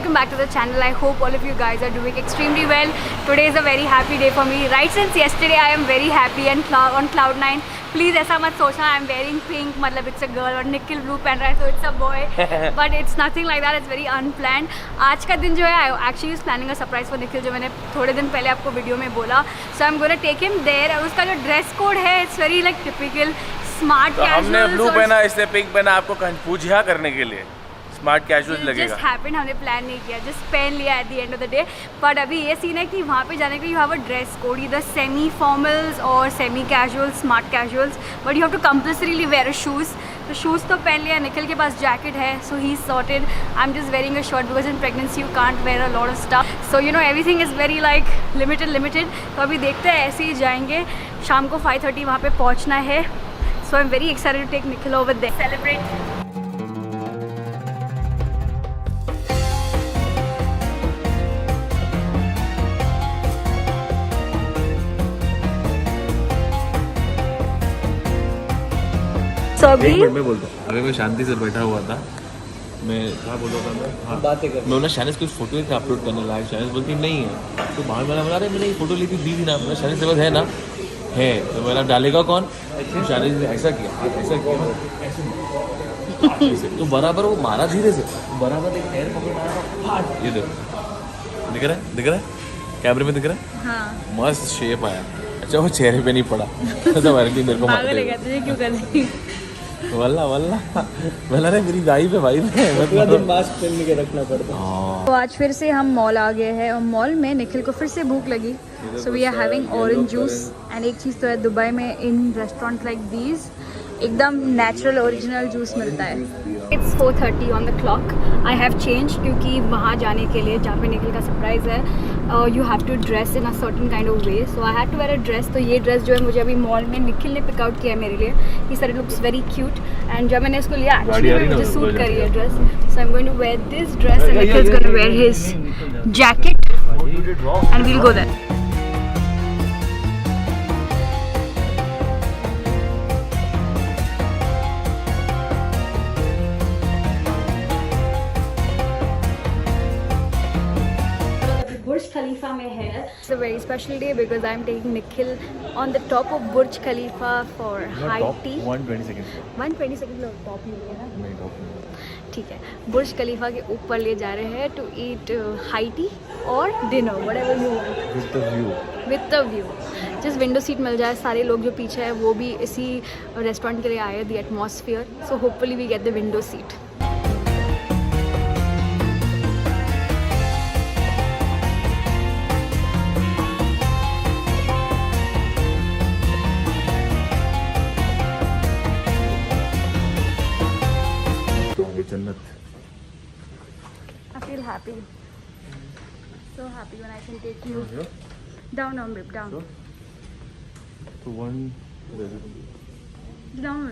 welcome back to the channel. I hope all of you guys are doing extremely well. Today is a very happy day for me. Right since yesterday I am very happy and on cloud 9. Please ऐसा मत सोचना I am wearing pink मतलब it's a girl और Nikhil blue पहन रहा है so it's a boy. But it's nothing like that. It's very unplanned. आज का दिन जो है I actually was planning a surprise for Nikhil जो मैंने थोड़े दिन पहले आपको वीडियो में बोला. So I'm gonna take him there और उसका जो ड्रेस कोड है it's very like typical smart casual. हमने ब्लू पहना इससे पिंक पहना आपको कंफ्यूजिया करने के लिए. स्मार्ट कैजुअल लगेगा. Just happened, हमने प्लान नहीं किया, just पहन लिया at the end of the day. But अभी ये सीन है कि वहाँ पे जाने के लिए you have a dress code, either semi formals or semi casuals, smart casuals, but you have to compulsorily wear a shoes. तो शूज़ तो पहन लिया. निखिल के पास जैकेट है so he's sorted. I'm just wearing a shirt because in pregnancy you can't wear a lot of stuff. So you know everything is very like limited. तो अभी देखते हैं ऐसे ही जाएंगे. शाम को 5:30 वहाँ पे पहुँचना है. So I'm very excited to take Nikhil over there. Celebrate. मैं बोलता हूँ अगर मैं शांति से बैठा हुआ था मैं क्या बोल रहा था मैं बातें कर मैं बोला शानिस कुछ फोटो ही अपलोड करने लायक. शानिस बोलती नहीं है तो बाहर वाला बोला अरे मैंने ये फोटो ली थी दी थी ना. मैं शानिस के पास है ना है तो मेरा डालेगा कौन. तो शानिस ने ऐसा किया ऐसे तो बराबर वो मारा धीरे से बराबर एक पैर पकड़ आया. ये देखो दिख रहा है कैमरे में दिख रहा है. हाँ. मस्त शेप आया. अच्छा वो चेहरे पे नहीं पड़ा तो मेरे को क्यों कर रही वल्ला रे मेरी वाइफ है मतलब मास्क पहन के रखना पड़ता. तो आज फिर से हम मॉल आ गए हैं और मॉल में निखिल को फिर से भूख लगी. So we are having orange juice and एक चीज़ तो है दुबई में इन रेस्टोरेंट लाइक दीज एकदम नेचुरल ओरिजिनल जूस मिलता है. It's 4:30 on the clock. I have change क्योंकि वहाँ जाने के लिए जहाँ पे निखिल का सरप्राइज़ है you have to dress in a certain kind of way. So I have to wear a dress. तो ये ड्रेस जो है मुझे अभी मॉल में निखिल ने पिकआउट किया है मेरे लिए. ही सर it looks very cute and जब मैंने इसको लिया एक्चुअली मुझे सूट करी है dress. So I am going to wear this dress and Nikhil is going to wear his jacket and we'll go there. Burj Khalifa में है. It's a very special day because I'm taking Nikhil on the top of Burj Khalifa for high tea. 120 seconds. 120 seconds लोग top नहीं है ना? नहीं top नहीं. ठीक है. बुर्ज खलीफा के ऊपर ले जा रहे हैं to eat high tea or dinner whatever you want. With the view. With the view. Just window seat मिल जाए. सारे लोग जो पीछे है वो भी इसी रेस्टोरेंट के लिए आए. The atmosphere. So hopefully we get the window seat. I feel happy. So happy when I can take you down on babe down. So one down.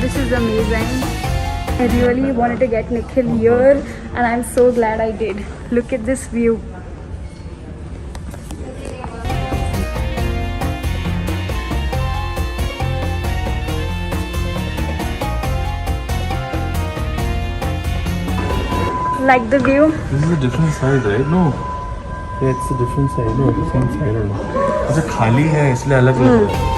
This is amazing. I really wanted to get Nikhil here and I'm so glad I did. Look at this view. Like the view? This is a different side, right? No. Yeah, it's a different side. No, it's the same side. अच्छा खाली है इसलिए अलग लग रहा है.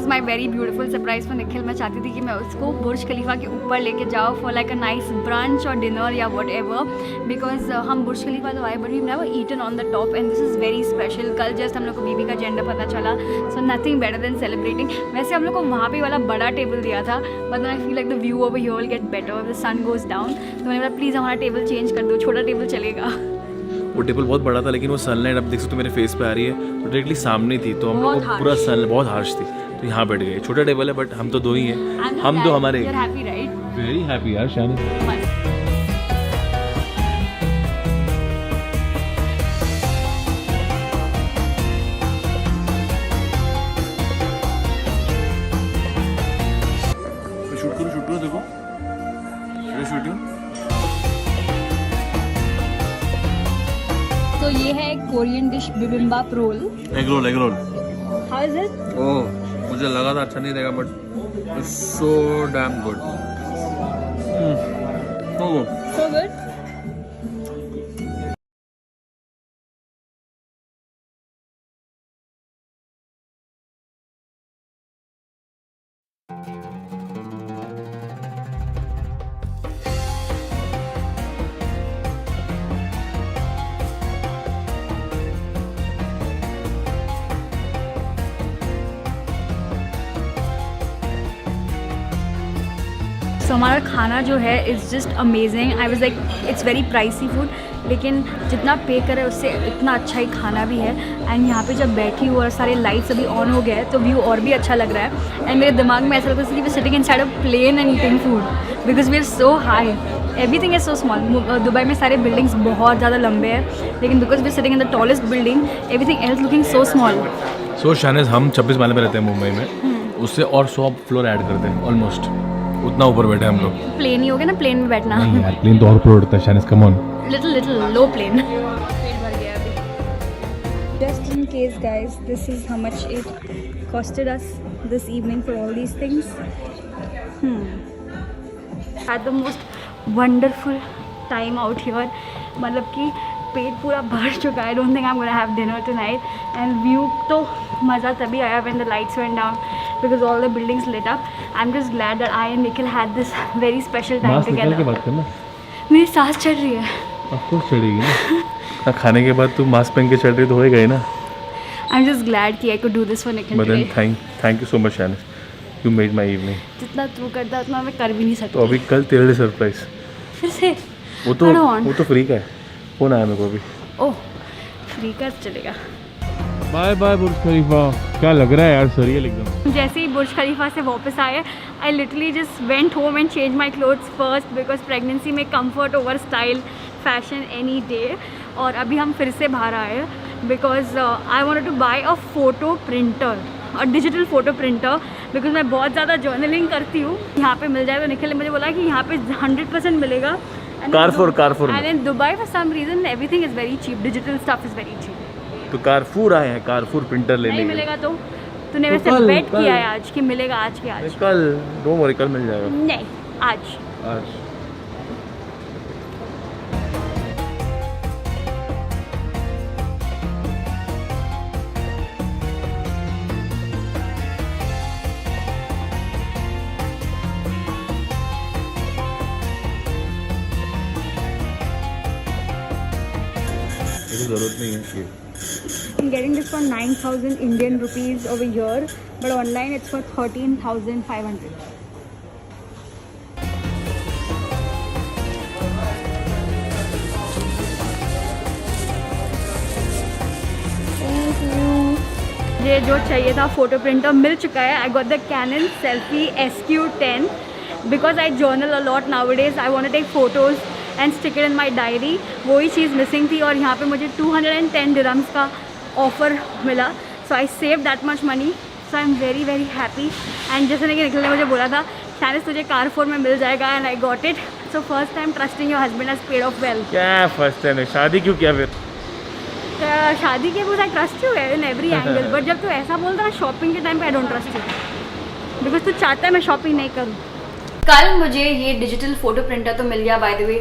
My very beautiful surprise for Nikhil. मैं चाहती थी कि मैं उसको बुर्ज खलीफा के ऊपर लेके जाऊँ for like a nice brunch और डिनर या वट एवर बिकॉज हम बुर्ज खलीफा तो आए but we never eaten on the top and this is very special. कल जस्ट हम लोग को बीबी का जेंडर पता चला. So nothing better than celebrating. वैसे हम लोग को वहाँ पे वाला बड़ा टेबल दिया था but I feel like the view over here will get better the sun goes down. तो मैंने बोला प्लीज़ हमारा टेबल चेंज कर दो. छोटा टेबल चलेगा. वो टेबल बहुत बड़ा था लेकिन वो सनलाइट अब देख सकते हो मेरे फेस पे आ रही है तो डायरेक्टली सामने थी तो हम लोग को पूरा सन बहुत हार्श थी तो यहाँ बैठ गए. छोटा टेबल है बट हम तो दो ही हैं. हम तो हमारे वेरी हैप्पी यार शानी. Korean dish bibimbap roll. Egg roll How is it? ओह मुझे लगा था अच्छा नहीं रहेगा but it's so damn good So good. सो हमारा खाना जो है is just amazing. I was like it's very pricey food, लेकिन जितना पे करे उससे इतना अच्छा ही खाना भी है. एंड यहाँ पे जब बैठी हूँ और सारे लाइट्स अभी ऑन हो गए हैं तो व्यू और भी अच्छा लग रहा है. एंड मेरे दिमाग में ऐसा लगता है कि we sitting inside a plane and eating food because we are so high. Everything is so small. Dubai में सारे बिल्डिंग्स बहुत ज़्यादा लंबे हैं, लेकिन because we sitting in the tallest building everything else looking so small. So Shaniz हम 26 माले में रहते हैं मुंबई में, उससे और 100 फ्लोर ऐड करते हैं ऑलमोस्ट. उतना ऊपर बैठे हम लोग. प्लेन ही हो गया ना, प्लेन में बैठना. नहीं यार प्लेन तो और ऊपर उड़ता है Shaniz, come on. little low plane. पेट भर गया अभी. Just in case guys, this is how much it costed us this evening for all these things. Had the most wonderful time out here. मतलब कि पेट पूरा भर चुका है. I don't think I'm gonna have dinner tonight. And view तो मज़ा तभी आया when the lights went down because all the buildings lit up. I'm just glad that I and Nikhil had this very special time together. की बात करना. मेरी सांस चढ़ रही है. ऑफकोर्स चढ़ेगी ना. खाने के बाद तू मास्क पहन के चढ़ रही तो होएगा ही ना. I'm just glad कि I could do this for Nikhil But then today. thank you so much शानिज़. You made my evening. जितना तू करता उतना मैं कर भी नहीं सकती. तो अभी कल तेरे लिए सरप्राइज. फिर से वो तो फ्री का है. फोन आया मेरे को अभी. ओह फ्री का चलेगा. बाय बाय बुर्ज खलीफा. क्या लग रहा है यार सरियल एकदम. जैसे ही बुर्ज खलीफा से वापस आए I literally just went home and change my clothes first because pregnancy में comfort over style fashion any day. और अभी हम फिर से बाहर आए because I wanted to buy a photo printer, a digital photo printer, because मैं बहुत ज़्यादा जर्नलिंग करती हूँ. यहाँ पे मिल जाए तो निखिल ने मुझे बोला कि यहाँ पे 100% मिलेगा. Carrefour and in Dubai for some reason everything is very cheap. Digital stuff is very cheap. तो कारफूर आए हैं, कारफूर प्रिंटर लेने. नहीं मिलेगा तो तूने वैसे बेट किया है आज कि मिलेगा आज के आज. कल डोंट वरी, कल मिल जाएगा. नहीं आज. जरूरत नहीं है. I'm getting this for 9,000 Indian rupees over here, but online it's for 13,500. मुझे जो चाहिए था फ़ोटो प्रिंटर मिल चुका है. I got the Canon Selfie SQ10 because I journal a lot nowadays. I want to take photos and stick it in my diary. वही चीज़ missing थी और यहाँ पे मुझे 210 dirhams का ऑफ़र मिला. So I save that much money. So I am very very happy. And जैसे कि निखिल ने मुझे बोला था शायद तुझे कारफोर में मिल जाएगा and I got it. So first time trusting your husband has paid of well. क्या फर्स्ट टाइम है? शादी क्यों किया फिर? शादी के because I trust you in every angle. But जब तू ऐसा बोलता है शॉपिंग के टाइम पे I don't trust you because तू चाहता है मैं शॉपिंग नहीं करूँ. कल मुझे ये डिजिटल फ़ोटो प्रिंटर तो मिल गया. By the way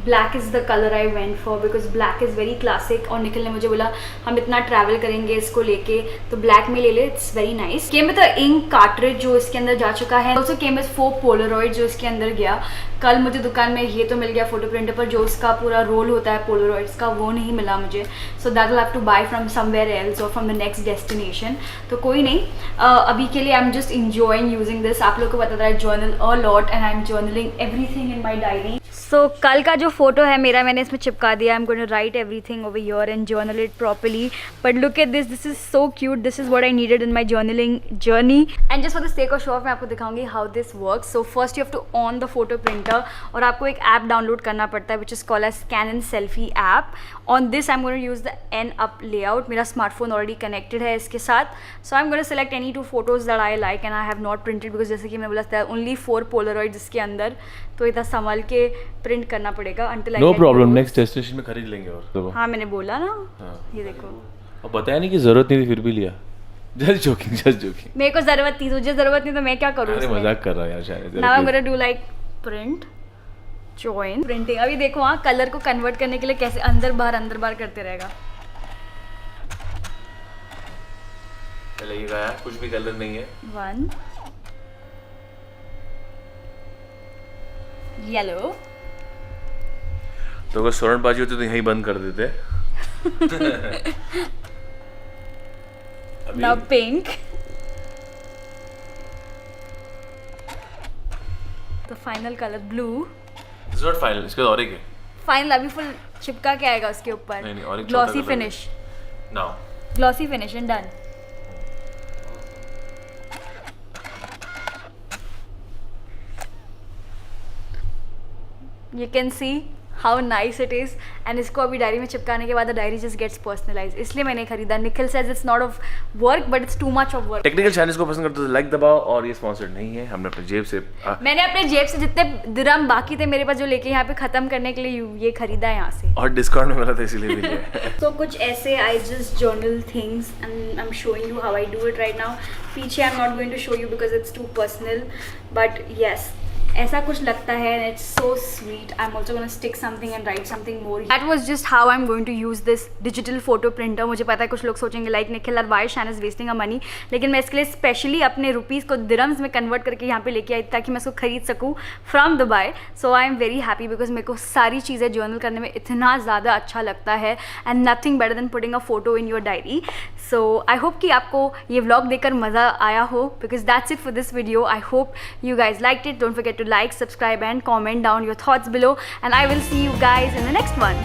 black is the colour I went for because black is very classic. और निखिल ने मुझे बोला हम इतना ट्रैवल करेंगे इसको लेके तो ब्लैक में ले ले, it's very nice. Came with the ink cartridge जो इसके अंदर जा चुका है. ऑल्सो केम विद 4 पोलरॉइड जो इसके अंदर गया. कल मुझे दुकान में ये तो मिल गया फ़ोटो प्रिंटर पर जो उसका पूरा रोल होता है पोलरॉइड्स का वो नहीं मिला मुझे. So that will have to buy from somewhere else और फ्रॉम द नेक्स्ट डेस्टिनेशन. तो कोई नहीं, अभी के लिए I am just enjoying using this. आप लोग को पता था I journal a lot and I am journaling everything in my diary. So कल का जो फोटो है मेरा मैंने इसमें चिपका दिया. I am going to write everything over here and journal it properly. But look at this, this is so cute. This is what I needed in my journaling journey. And just for the sake of show off मैं आपको दिखाऊंगी how this works. So first you have to on the photo printer और आपको एक app download करना पड़ता है which is called as Canon selfie app. On this I am going to use the N up layout. मेरा smartphone already connected है इसके साथ. So I am going to select any 2 photos that I like and I have not printed because जैसे कि मैं बोला था only 4 Polaroids इसके अंदर. तो इतना संभल के प्रिंट करना पड़ेगा. का until I no get problem, yours. Next destination में खरीद लेंगे और देखो। हाँ मैंने बोला ना, हाँ। ये देखो। और बताया नहीं कि जरूरत नहीं थी फिर भी लिया। Just joking. मेरे को जरूरत थी, तुझे जरूरत नहीं तो मैं क्या करूँ? अरे मजाक कर रहा है यार शायद। Now I'm gonna do like print, join, printing। अभी देखो हाँ कलर को कन्वर्ट करने के लिए कैसे अंदर बाहर करते रहेगा। लगेगा यार, कुछ भी कलर नहीं है। 1 येलो। तो अगर स्वरणबाजी होती तो यहीं बंद कर देते। Now pink। तो final colour blue. This is not final, इसके बाद और एक है। फाइनल अभी फुल चिपका के आएगा उसके ऊपर। नहीं, और एक ग्लॉसी छोटा finish. Now glossy finish and done. You can see how nice it is, and इसको अभी डायरी में चिपकाने के बाद डायरी just gets personalized। इसलिए मैंने खरीदा। Nikhil says it's not of work but it's too much of work। Technical channels को पसंद करते हो तो लाइक दबाओ, और ये स्पॉन्सर्ड नहीं है, हमने अपने जेब से मैंने अपने जेब से जितने दिरहम बाकी थे मेरे पास जो लेके यहाँ पे खत्म करने के लिए ये खरीदा है यहाँ से, और डिस्काउंट में मिला था इसीलिए भी लिया। तो कुछ ऐसे I just journal things and I am showing you how I do it right now. पीछे I am not going to show you because it's too personal, but yes ऐसा कुछ लगता है and it's so sweet। I'm also gonna stick something and write something more। That was just how I'm going to use this digital photo printer। मुझे पता है कुछ लोग सोचेंगे like निखिल और why Shan is wasting her money, लेकिन मैं इसके लिए स्पेशली अपने रुपीज़ को दिरम्स में कन्वर्ट करके यहाँ पे लेके आई ताकि मैं इसको खरीद सकूँ from Dubai. So I am very happy because मेरे को सारी चीज़ें जर्नल करने में इतना ज़्यादा अच्छा लगता है and nothing better then putting a photo in your diary. So I hope कि आपको ये व्लॉग देखकर मज़ा आया हो, because that's it for this video. I hope you guys liked it. Don't forget to like, subscribe and comment down your thoughts below, and I will see you guys in the next one.